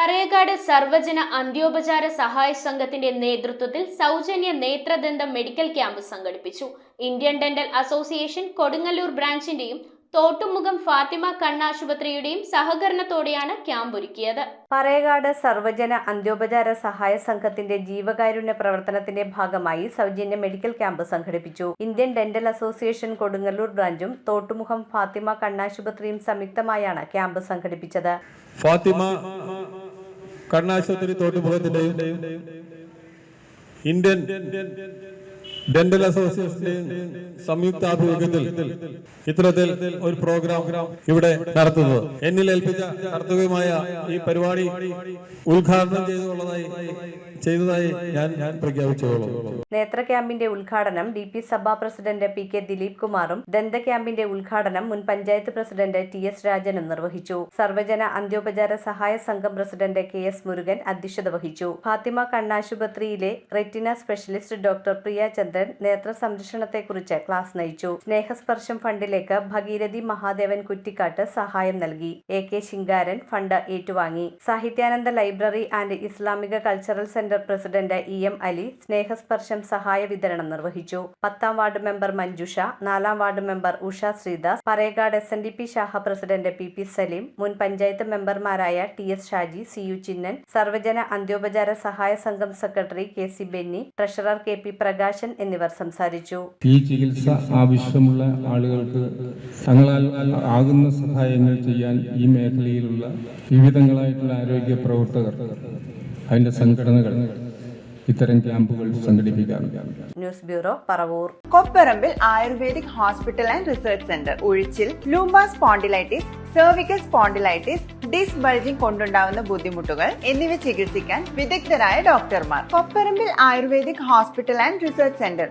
പറയകാട് സർവജന അന്ത്യോപചാര സഹായ സംഘത്തിന്റെ നേതൃത്വത്തിൽ സൗജന്യ നേത്രദന്തം മെഡിക്കൽ ക്യാമ്പ് സംഘടിപ്പിച്ചു. ഇന്ത്യൻ ഡെന്റൽ അസോസിയേഷൻ കൊടുങ്ങല്ലൂർ ബ്രാഞ്ചിന്റെയും തോട്ടുമുഖം ഫാത്തിമ കണ്ണാശുപത്രിയുടെയും സഹകരണത്തോടെയാണ് ക്യാമ്പ് ഒരുക്കിയത്. പറയകാട് സർവജന അന്ത്യോപചാര സഹായ സംഘത്തിന്റെ ജീവകാരുണ്യ പ്രവർത്തനത്തിന്റെ ഭാഗമായി സൗജന്യ മെഡിക്കൽ ക്യാമ്പ് സംഘടിപ്പിച്ചു. ഇന്ത്യൻ ഡെന്റൽ അസോസിയേഷൻ കൊടുങ്ങല്ലൂർ ബ്രാഞ്ചും തോട്ടുമുഖം ഫാത്തിമ കണ്ണാശുപത്രിയും സംയുക്തമായാണ് ക്യാമ്പ് സംഘടിപ്പിച്ചത്. ഫാത്തിമ കണ്ണാശുപത്രി തോട്ടുമുഖത്തിന്റെയും ഇന്ത്യൻ ഡെന്റൽ അസോസിയേഷന്റെയും സംയുക്താഭിമുഖ്യത്തിൽ ഇത്തരത്തിൽ ഒരു പ്രോഗ്രാം ഇവിടെ നടത്തുന്നത്. എന്നിൽ ഏൽപ്പിച്ച കർത്തവ്യമായ ഈ പരിപാടി ഉദ്ഘാടനം ചെയ്തതായി ഞാൻ പ്രഖ്യാപിച്ചോളൂ. നേത്ര ക്യാമ്പിന്റെ ഉദ്ഘാടനം DP സഭാ പ്രസിഡന്റ് PK ദിലീപ് കുമാറും ദന്ത ക്യാമ്പിന്റെ ഉദ്ഘാടനം മുൻ പഞ്ചായത്ത് പ്രസിഡന്റ് TS രാജനും നിർവഹിച്ചു. സർവജന അന്ത്യോപചാര സഹായ സംഘം പ്രസിഡന്റ് KS മുരുകൻ അധ്യക്ഷത വഹിച്ചു. ഫാത്തിമ കണ്ണാശുപത്രിയിലെ റെറ്റിന സ്പെഷ്യലിസ്റ്റ് ഡോക്ടർ പ്രിയ ചന്ദ്രൻ നേത്ര സംരക്ഷണത്തെക്കുറിച്ച് ക്ലാസ് നയിച്ചു. സ്നേഹസ്പർശം ഫണ്ടിലേക്ക് ഭഗീരഥി മഹാദേവൻ കുറ്റിക്കാട്ട് സഹായം നൽകി. AK ശിങ്കാരൻ ഫണ്ട് ഏറ്റുവാങ്ങി. സാഹിത്യാനന്ദ ലൈബ്രറി ആൻഡ് ഇസ്ലാമിക cultural centre president EM Ali സ്നേഹസ്പർശം സഹായ വിതരണം നിർവഹിച്ചു. 10ാം വാർഡ് മെമ്പർ മഞ്ജുഷ, 4ാം ward member Usha Sreedas, Parayakad SNDP ശാഖ പ്രസിഡന്റ് PP സലീം, മുൻ പഞ്ചായത്ത് മെമ്പർമാരായ TS ഷാജി, CU ചിന്നൻ, സർവജന അന്ത്യോപചാര സഹായ സംഘം secretary KC Benny, treasurer KP Prakashan എന്നിവർ സംസാരിച്ചു. ഈ ചികിത്സ ആവശ്യമുള്ള ആളുകൾക്ക് തങ്ങളാൽ ആകുന്ന സഹായങ്ങൾ ചെയ്യാൻ ഈ മേഖലയിലുള്ള വിവിധങ്ങളായിട്ടുള്ള ആരോഗ്യ പ്രവർത്തകർ, അതിന്റെ സംഘടനകൾ ഇത്തരം ക്യാമ്പുകൾ സംഘടിപ്പിക്കാറുണ്ട്. News bureau, Paravur. Kopparambil ayurvedic hospital and research centre. ഉഴിച്ചിൽ, lumbar spondylitis, cervical spondylitis, disc bulging കൊണ്ടുണ്ടാവുന്ന ബുദ്ധിമുട്ടുകൾ എന്നിവ ചികിത്സിക്കാൻ വിദഗ്ധരായ ഡോക്ടർമാർ. Kopparambil ayurvedic hospital and research centre.